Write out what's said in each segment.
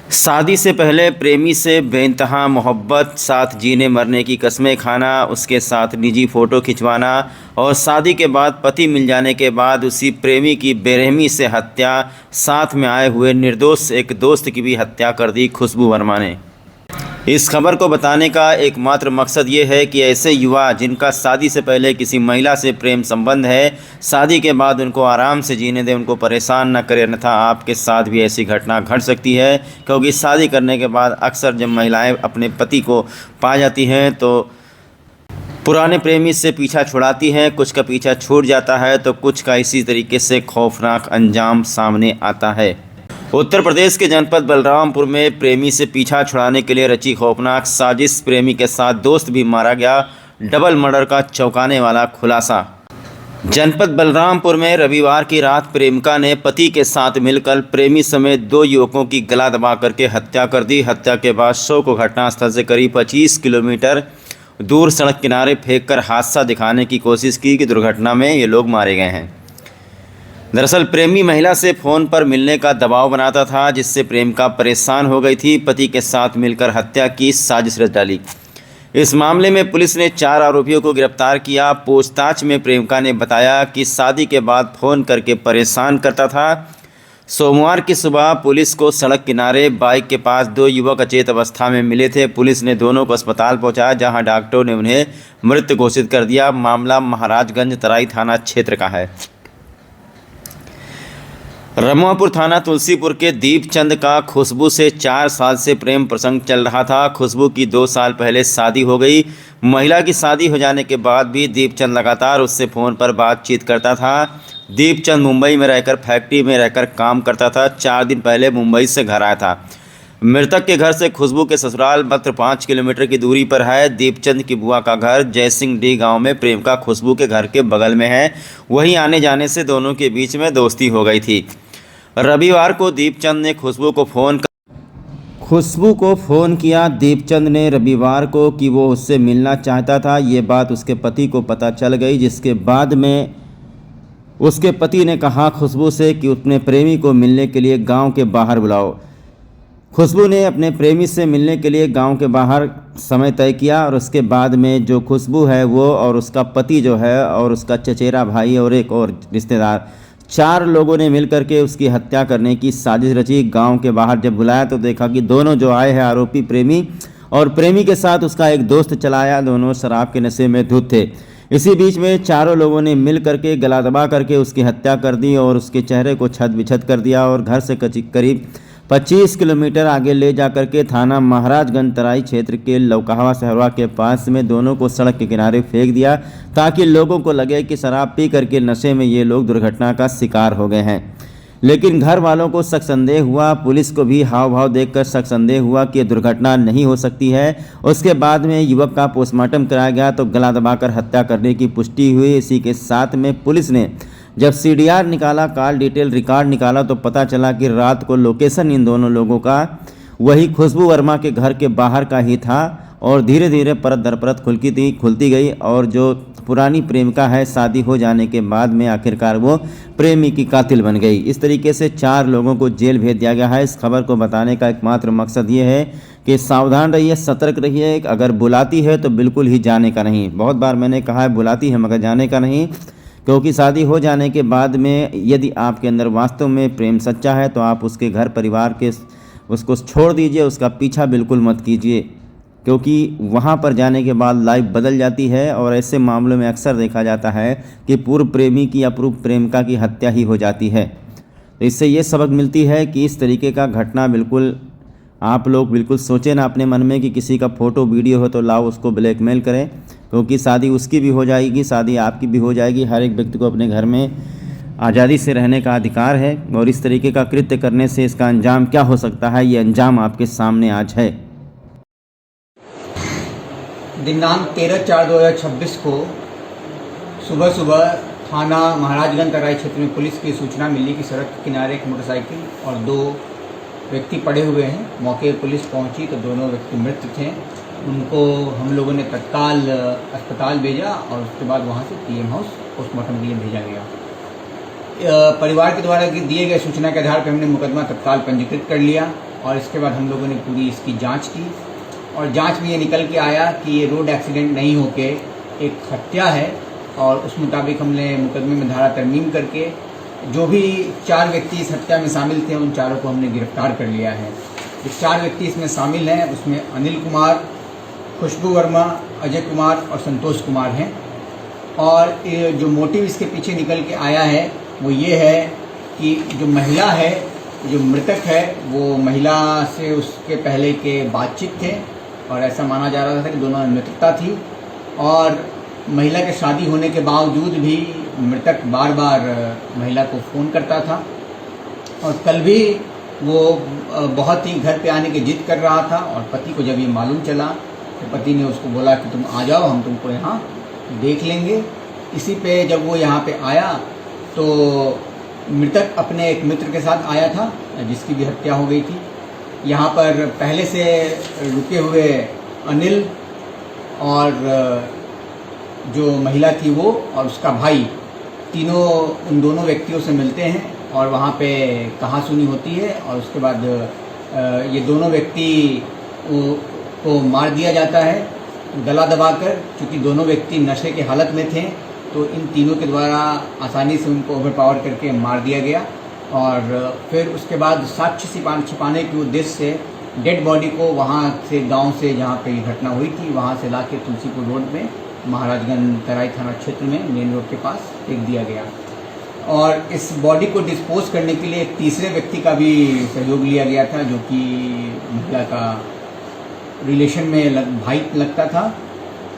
शादी से पहले प्रेमी से बेइंतहा मोहब्बत, साथ जीने मरने की कस्में खाना, उसके साथ निजी फ़ोटो खिंचवाना और शादी के बाद पति मिल जाने के बाद उसी प्रेमी की बेरहमी से हत्या, साथ में आए हुए निर्दोष एक दोस्त की भी हत्या कर दी खुशबू वर्मा ने। इस खबर को बताने का एकमात्र मकसद ये है कि ऐसे युवा जिनका शादी से पहले किसी महिला से प्रेम संबंध है, शादी के बाद उनको आराम से जीने दें, उनको परेशान न करें, अन्यथा आपके साथ भी ऐसी घटना घट सकती है। क्योंकि शादी करने के बाद अक्सर जब महिलाएं अपने पति को पा जाती हैं तो पुराने प्रेमी से पीछा छुड़ाती हैं, कुछ का पीछा छूट जाता है तो कुछ का इसी तरीके से खौफनाक अंजाम सामने आता है। उत्तर प्रदेश के जनपद बलरामपुर में प्रेमी से पीछा छुड़ाने के लिए रची खौफनाक साजिश, प्रेमी के साथ दोस्त भी मारा गया, डबल मर्डर का चौंकाने वाला खुलासा। जनपद बलरामपुर में रविवार की रात प्रेमिका ने पति के साथ मिलकर प्रेमी समेत 2 युवकों की गला दबा करके हत्या कर दी। हत्या के बाद शव को घटनास्थल से करीब 25 किलोमीटर दूर सड़क किनारे फेंककर हादसा दिखाने की कोशिश की कि दुर्घटना में ये लोग मारे गए हैं। दरअसल प्रेमी महिला से फ़ोन पर मिलने का दबाव बनाता था, जिससे प्रेमिका परेशान हो गई थी। पति के साथ मिलकर हत्या की साजिश रच डाली। इस मामले में पुलिस ने 4 आरोपियों को गिरफ्तार किया। पूछताछ में प्रेमिका ने बताया कि शादी के बाद फ़ोन करके परेशान करता था। सोमवार की सुबह पुलिस को सड़क किनारे बाइक के पास 2 युवक अचेत अवस्था में मिले थे। पुलिस ने दोनों को अस्पताल पहुंचाया, जहां डॉक्टरों ने उन्हें मृत घोषित कर दिया। मामला महाराजगंज तराई थाना क्षेत्र का है। रमुआपुर थाना तुलसीपुर के दीपचंद का खुशबू से 4 साल से प्रेम प्रसंग चल रहा था। खुशबू की 2 साल पहले शादी हो गई। महिला की शादी हो जाने के बाद भी दीपचंद लगातार उससे फ़ोन पर बातचीत करता था। दीपचंद मुंबई में रहकर फैक्ट्री में रहकर काम करता था। 4 दिन पहले मुंबई से घर आया था। मृतक के घर से खुशबू के ससुराल मात्र 5 किलोमीटर की दूरी पर है। दीपचंद की बुआ का घर जयसिंह डी गाँव में प्रेमिका खुशबू के घर के बगल में है। वहीं आने जाने से दोनों के बीच में दोस्ती हो गई थी। रविवार को दीपचंद ने खुशबू को फ़ोन किया। दीपचंद ने रविवार को कि वो उससे मिलना चाहता था। ये बात उसके पति को पता चल गई, जिसके बाद में उसके पति ने कहा खुशबू से कि अपने प्रेमी को मिलने के लिए गांव के बाहर बुलाओ। खुशबू ने अपने प्रेमी से मिलने के लिए गांव के बाहर समय तय किया और उसके बाद में जो खुशबू है वो और उसका पति जो है और उसका चचेरा भाई और एक और रिश्तेदार, 4 लोगों ने मिलकर के उसकी हत्या करने की साजिश रची। गांव के बाहर जब बुलाया तो देखा कि दोनों जो आए हैं आरोपी प्रेमी और प्रेमी के साथ उसका एक दोस्त चलाया, दोनों शराब के नशे में धुत थे। इसी बीच में चारों लोगों ने मिल करके गला दबा करके उसकी हत्या कर दी और उसके चेहरे को छत बिछत कर दिया और घर से करीब 25 किलोमीटर आगे ले जाकर के थाना महाराजगंज तराई क्षेत्र के लौकावा सहरवा के पास में दोनों को सड़क के किनारे फेंक दिया, ताकि लोगों को लगे कि शराब पी करके नशे में ये लोग दुर्घटना का शिकार हो गए हैं। लेकिन घर वालों को शक संदेह हुआ, पुलिस को भी हाव भाव देखकर शक संदेह हुआ कि दुर्घटना नहीं हो सकती है। उसके बाद में युवक का पोस्टमार्टम कराया गया तो गला दबाकर हत्या करने की पुष्टि हुई। इसी के साथ में पुलिस ने जब CDR निकाला, कॉल डिटेल रिकॉर्ड निकाला, तो पता चला कि रात को लोकेशन इन दोनों लोगों का वही खुशबू वर्मा के घर के बाहर का ही था और धीरे धीरे परत दर परत खुलती गई और जो पुरानी प्रेमिका है शादी हो जाने के बाद में आखिरकार वो प्रेमी की कातिल बन गई। इस तरीके से 4 लोगों को जेल भेज दिया गया है। इस खबर को बताने का एकमात्र मकसद ये है कि सावधान रहिए, सतर्क रहिए। अगर बुलाती है तो बिल्कुल ही जाने का नहीं। बहुत बार मैंने कहा है बुलाती है मगर जाने का नहीं, क्योंकि शादी हो जाने के बाद में यदि आपके अंदर वास्तव में प्रेम सच्चा है तो आप उसके घर परिवार के उसको छोड़ दीजिए, उसका पीछा बिल्कुल मत कीजिए, क्योंकि वहाँ पर जाने के बाद लाइफ बदल जाती है। और ऐसे मामलों में अक्सर देखा जाता है कि पूर्व प्रेमी की या पूर्व प्रेमिका की हत्या ही हो जाती है। तो इससे ये सबक मिलती है कि इस तरीके का घटना बिल्कुल आप लोग बिल्कुल सोचें ना अपने मन में कि किसी का फ़ोटो वीडियो हो तो लाओ उसको ब्लैकमेल करें, क्योंकि शादी उसकी भी हो जाएगी, शादी आपकी भी हो जाएगी। हर एक व्यक्ति को अपने घर में आज़ादी से रहने का अधिकार है और इस तरीके का कृत्य करने से इसका अंजाम क्या हो सकता है, ये अंजाम आपके सामने आज है। दिनांक 13/4/2026 को सुबह थाना महाराजगंज तराई क्षेत्र में पुलिस की सूचना मिली कि सड़क के किनारे एक मोटरसाइकिल और 2 व्यक्ति पड़े हुए हैं। मौके पर पुलिस पहुंची तो दोनों व्यक्ति मृत थे। उनको हम लोगों ने तत्काल अस्पताल भेजा और उसके बाद वहां से PM हाउस पोस्टमार्टम के लिए भेजा गया। परिवार के द्वारा दिए गए सूचना के आधार पर हमने मुकदमा तत्काल पंजीकृत कर लिया। और इसके बाद हम लोगों ने पूरी इसकी जांच की और जांच में ये निकल के आया कि ये रोड एक्सीडेंट नहीं होके एक हत्या है और उस मुताबिक हमने मुकदमे में धारा तरमीम करके जो भी 4 व्यक्ति इस हत्या में शामिल थे उन चारों को हमने गिरफ्तार कर लिया है। जो 4 व्यक्ति इसमें शामिल हैं उसमें अनिल कुमार, खुशबू वर्मा, अजय कुमार और संतोष कुमार हैं। और जो मोटिव इसके पीछे निकल के आया है वो ये है कि जो महिला है, जो मृतक है, वो महिला से उसके पहले के बातचीत थे और ऐसा माना जा रहा था कि दोनों में मित्रता थी और महिला के शादी होने के बावजूद भी मृतक बार बार महिला को फ़ोन करता था और कल भी वो बहुत ही घर पे आने की जिद कर रहा था और पति को जब ये मालूम चला तो पति ने उसको बोला कि तुम आ जाओ, हम तुमको यहाँ देख लेंगे। इसी पे जब वो यहाँ पे आया तो मृतक अपने एक मित्र के साथ आया था जिसकी भी हत्या हो गई थी। यहाँ पर पहले से रुके हुए अनिल और जो महिला थी वो और उसका भाई तीनों उन दोनों व्यक्तियों से मिलते हैं और वहाँ पे कहासुनी होती है और उसके बाद ये दोनों व्यक्ति को मार दिया जाता है गला दबाकर, क्योंकि दोनों व्यक्ति नशे के हालत में थे तो इन तीनों के द्वारा आसानी से उनको ओवरपावर करके मार दिया गया। और फिर उसके बाद साक्ष्य छिपाने के उद्देश्य से डेड बॉडी को वहाँ से गांव से जहाँ पे ये घटना हुई थी वहाँ से ला के तुलसीपुर रोड में महाराजगंज तराई थाना क्षेत्र में मेन रोड के पास फेंक दिया गया। और इस बॉडी को डिस्पोज करने के लिए एक तीसरे व्यक्ति का भी सहयोग लिया गया था जो कि महिला का रिलेशन में भाई लगता था।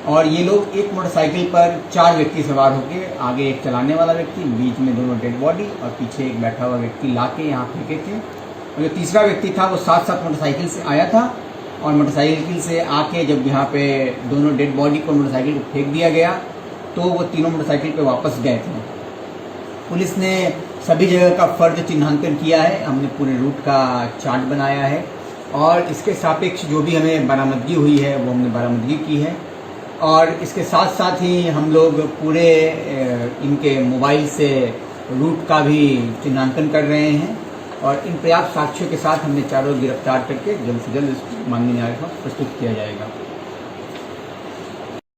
और ये लोग एक मोटरसाइकिल पर 4 व्यक्ति सवार होकर, आगे एक चलाने वाला व्यक्ति, बीच में दोनों डेड बॉडी और पीछे एक बैठा हुआ व्यक्ति ला के यहाँ फेंके थे। और जो तीसरा व्यक्ति था वो साथ मोटरसाइकिल से आया था और मोटरसाइकिल से आके जब यहाँ पे दोनों डेड बॉडी को मोटरसाइकिल को फेंक दिया गया तो वो तीनों मोटरसाइकिल पे वापस गए थे। पुलिस ने सभी जगह का फर्द चिन्हांकन किया है, हमने पूरे रूट का चार्ट बनाया है और इसके सापेक्ष जो भी हमें बरामदगी हुई है वो हमने बरामदगी की है। और इसके साथ साथ ही हम लोग पूरे इनके मोबाइल से रूट का भी चिन्हांकन कर रहे हैं और इन पर्याप्त साक्ष्यों के साथ हमने चारों गिरफ्तार करके जल्द से जल्द माननीय न्यायालय को प्रस्तुत किया जाएगा।